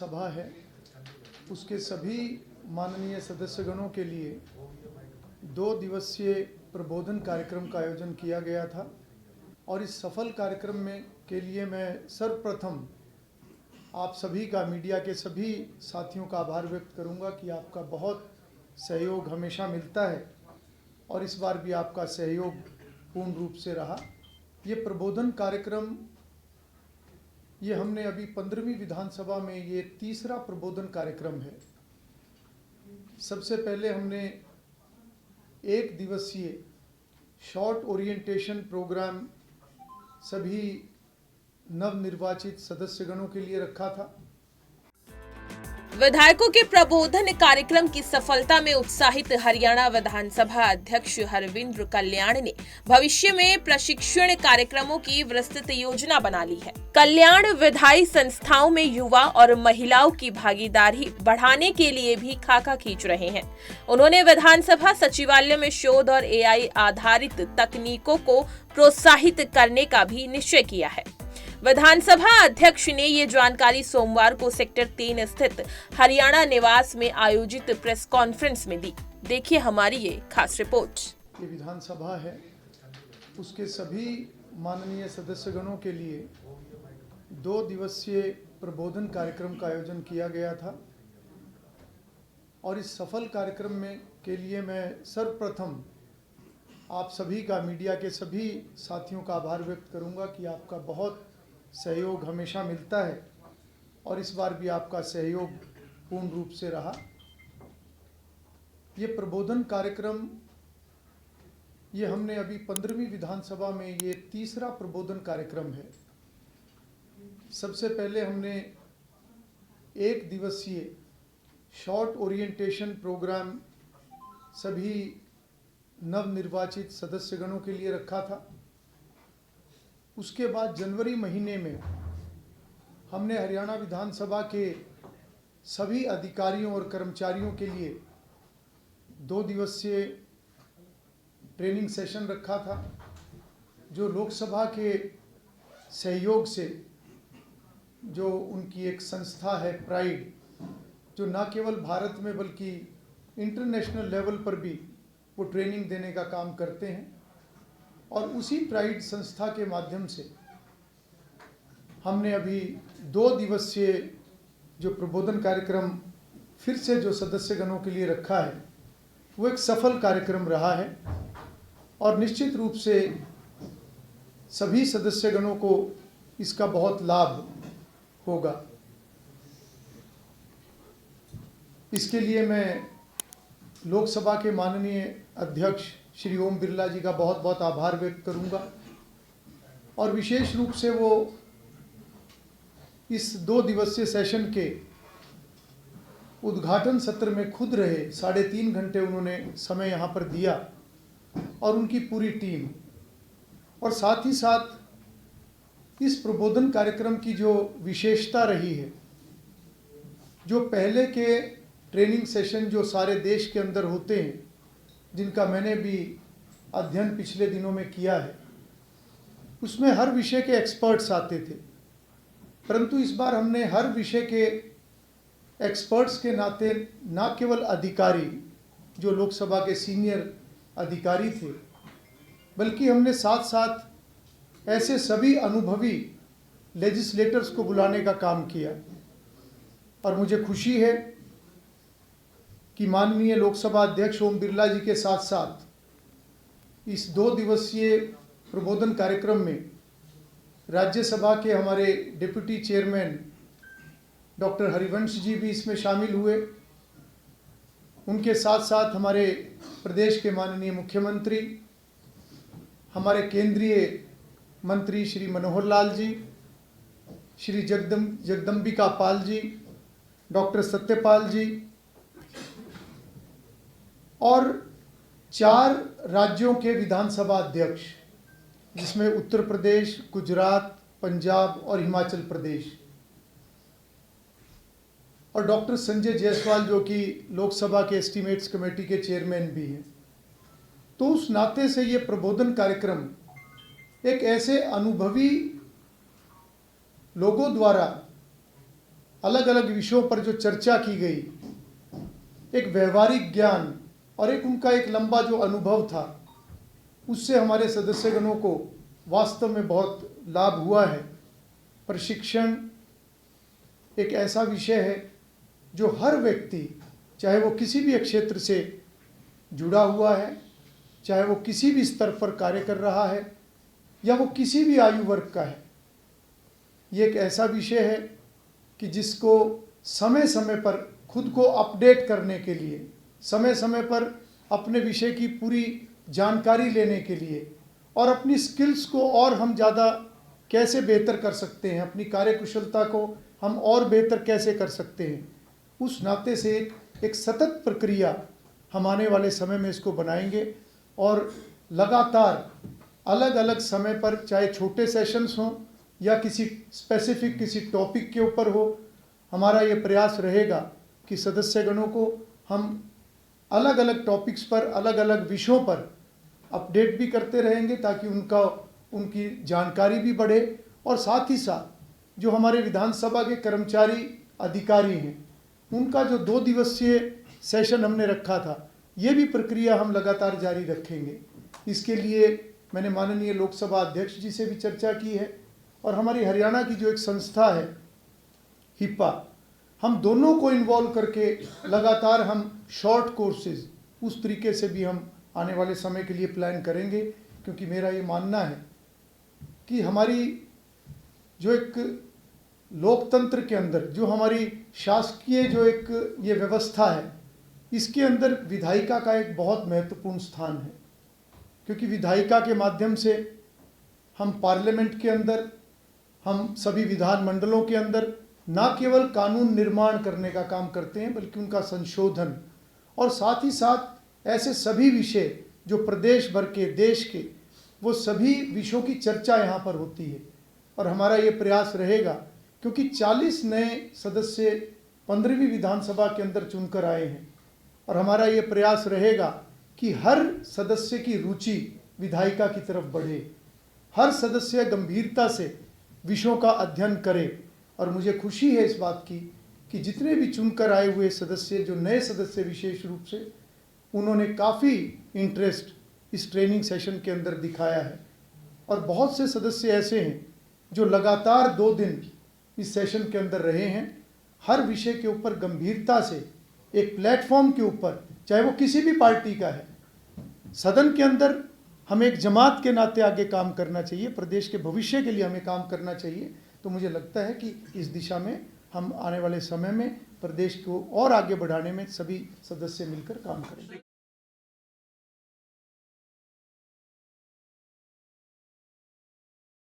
विधानसभा है उसके सभी माननीय सदस्यगणों के लिए 2 दिवसीय प्रबोधन कार्यक्रम का आयोजन किया गया था और इस सफल कार्यक्रम में के लिए मैं सर्वप्रथम आप सभी का, मीडिया के सभी साथियों का आभार व्यक्त करूंगा कि आपका बहुत सहयोग हमेशा मिलता है और इस बार भी आपका सहयोग पूर्ण रूप से रहा। ये प्रबोधन कार्यक्रम ये हमने अभी 15वीं विधानसभा में ये तीसरा प्रबोधन कार्यक्रम है। सबसे पहले हमने 1 दिवसीय शॉर्ट ओरिएंटेशन प्रोग्राम सभी नवनिर्वाचित सदस्यगणों के लिए रखा था। विधायकों के प्रबोधन कार्यक्रम की सफलता में उत्साहित हरियाणा विधानसभा अध्यक्ष हरविंद्र कल्याण ने भविष्य में प्रशिक्षण कार्यक्रमों की विस्तृत योजना बना ली है। कल्याण विधायी संस्थाओं में युवा और महिलाओं की भागीदारी बढ़ाने के लिए भी खाका खींच रहे हैं। उन्होंने विधानसभा सचिवालय में शोध और AI आधारित तकनीकों को प्रोत्साहित करने का भी निश्चय किया है। विधानसभा अध्यक्ष ने ये जानकारी सोमवार को सेक्टर 3 स्थित हरियाणा निवास में आयोजित प्रेस कॉन्फ्रेंस में दी। देखिए हमारी ये खास रिपोर्ट। ये विधानसभा है उसके सभी माननीय सदस्यगणों के लिए 2 दिवसीय प्रबोधन कार्यक्रम का आयोजन किया गया था और इस सफल कार्यक्रम में के लिए मैं सर्वप्रथम आप सभी का, मीडिया के सभी साथियों का आभार व्यक्त करूंगा कि आपका बहुत सहयोग हमेशा मिलता है और इस बार भी आपका सहयोग पूर्ण रूप से रहा। ये प्रबोधन कार्यक्रम ये हमने अभी 15वीं विधानसभा में ये तीसरा प्रबोधन कार्यक्रम है। सबसे पहले हमने 1 दिवसीय शॉर्ट ओरिएंटेशन प्रोग्राम सभी नवनिर्वाचित सदस्यगणों के लिए रखा था। उसके बाद जनवरी महीने में हमने हरियाणा विधानसभा के सभी अधिकारियों और कर्मचारियों के लिए 2 दिवसीय ट्रेनिंग सेशन रखा था, जो लोकसभा के सहयोग से जो उनकी एक संस्था है प्राइड, जो न केवल भारत में बल्कि इंटरनेशनल लेवल पर भी वो ट्रेनिंग देने का काम करते हैं। और उसी प्राइड संस्था के माध्यम से हमने अभी 2 दिवसीय जो प्रबोधन कार्यक्रम फिर से जो सदस्यगणों के लिए रखा है वो एक सफल कार्यक्रम रहा है और निश्चित रूप से सभी सदस्यगणों को इसका बहुत लाभ होगा। इसके लिए मैं लोकसभा के माननीय अध्यक्ष श्री ओम बिरला जी का बहुत बहुत आभार व्यक्त करूंगा और विशेष रूप से वो इस 2 दिवसीय सेशन के उद्घाटन सत्र में खुद रहे। 3.5 घंटे उन्होंने समय यहाँ पर दिया और उनकी पूरी टीम, और साथ ही साथ इस प्रबोधन कार्यक्रम की जो विशेषता रही है, जो पहले के ट्रेनिंग सेशन जो सारे देश के अंदर होते हैं, जिनका मैंने भी अध्ययन पिछले दिनों में किया है, उसमें हर विषय के एक्सपर्ट्स आते थे, परंतु इस बार हमने हर विषय के एक्सपर्ट्स के नाते न केवल अधिकारी जो लोकसभा के सीनियर अधिकारी थे, बल्कि हमने साथ साथ ऐसे सभी अनुभवी लेजिस्लेटर्स को बुलाने का काम किया। और मुझे खुशी है कि माननीय लोकसभा अध्यक्ष ओम बिरला जी के साथ साथ इस 2 दिवसीय प्रबोधन कार्यक्रम में राज्यसभा के हमारे deputy chairman doctor Harivansh ji भी इसमें शामिल हुए। उनके साथ साथ हमारे प्रदेश के माननीय मुख्यमंत्री, हमारे केंद्रीय मंत्री श्री मनोहर लाल जी, श्री जगदम्बिका पाल जी, डॉक्टर सत्यपाल जी और 4 राज्यों के विधानसभा अध्यक्ष, जिसमें उत्तर प्रदेश, गुजरात, पंजाब और हिमाचल प्रदेश, और डॉक्टर संजय जायसवाल जो कि लोकसभा के एस्टीमेट्स कमेटी के चेयरमैन भी हैं। तो उस नाते से ये प्रबोधन कार्यक्रम एक ऐसे अनुभवी लोगों द्वारा अलग अलग विषयों पर जो चर्चा की गई, एक व्यवहारिक ज्ञान और एक उनका एक लंबा जो अनुभव था, उससे हमारे सदस्यगणों को वास्तव में बहुत लाभ हुआ है। प्रशिक्षण एक ऐसा विषय है जो हर व्यक्ति, चाहे वो किसी भी क्षेत्र से जुड़ा हुआ है, चाहे वो किसी भी स्तर पर कार्य कर रहा है या वो किसी भी आयु वर्ग का है, ये एक ऐसा विषय है कि जिसको समय समय पर खुद को अपडेट करने के लिए, समय समय पर अपने विषय की पूरी जानकारी लेने के लिए और अपनी स्किल्स को और हम ज़्यादा कैसे बेहतर कर सकते हैं, अपनी कार्यकुशलता को हम और बेहतर कैसे कर सकते हैं, उस नाते से एक सतत प्रक्रिया हम आने वाले समय में इसको बनाएंगे और लगातार अलग अलग समय पर, चाहे छोटे सेशंस हों या किसी स्पेसिफिक किसी टॉपिक के ऊपर हो, हमारा ये प्रयास रहेगा कि सदस्यगणों को हम अलग अलग टॉपिक्स पर, अलग अलग विषयों पर अपडेट भी करते रहेंगे ताकि उनकी जानकारी भी बढ़े और साथ ही साथ जो हमारे विधानसभा के कर्मचारी अधिकारी हैं, उनका जो 2 दिवसीय सेशन हमने रखा था, ये भी प्रक्रिया हम लगातार जारी रखेंगे। इसके लिए मैंने माननीय लोकसभा अध्यक्ष जी से भी चर्चा की है और हमारी हरियाणा की जो एक संस्था है हिप्पा, हम दोनों को इन्वॉल्व करके लगातार हम शॉर्ट कोर्सेज उस तरीके से भी हम आने वाले समय के लिए प्लान करेंगे, क्योंकि मेरा ये मानना है कि हमारी जो एक लोकतंत्र के अंदर जो हमारी शासकीय जो एक ये व्यवस्था है, इसके अंदर विधायिका का एक बहुत महत्वपूर्ण स्थान है, क्योंकि विधायिका के माध्यम से हम पार्लियामेंट के अंदर, हम सभी विधानमंडलों के अंदर न केवल कानून निर्माण करने का काम करते हैं बल्कि उनका संशोधन और साथ ही साथ ऐसे सभी विषय जो प्रदेश भर के, देश के, वो सभी विषयों की चर्चा यहाँ पर होती है। और हमारा ये प्रयास रहेगा, क्योंकि 40 नए सदस्य 15वीं विधानसभा के अंदर चुनकर आए हैं और हमारा ये प्रयास रहेगा कि हर सदस्य की रुचि विधायिका की तरफ बढ़े, हर सदस्य गंभीरता से विषयों का अध्ययन करे। और मुझे खुशी है इस बात की कि जितने भी चुनकर आए हुए सदस्य, जो नए सदस्य विशेष रूप से, उन्होंने काफ़ी इंटरेस्ट इस ट्रेनिंग सेशन के अंदर दिखाया है और बहुत से सदस्य ऐसे हैं जो लगातार 2 दिन इस सेशन के अंदर रहे हैं, हर विषय के ऊपर गंभीरता से एक प्लेटफॉर्म के ऊपर, चाहे वो किसी भी पार्टी का है, सदन के अंदर हमें एक जमात के नाते आगे काम करना चाहिए, प्रदेश के भविष्य के लिए हमें काम करना चाहिए। तो मुझे लगता है कि इस दिशा में हम आने वाले समय में प्रदेश को और आगे बढ़ाने में सभी सदस्य मिलकर काम करेंगे।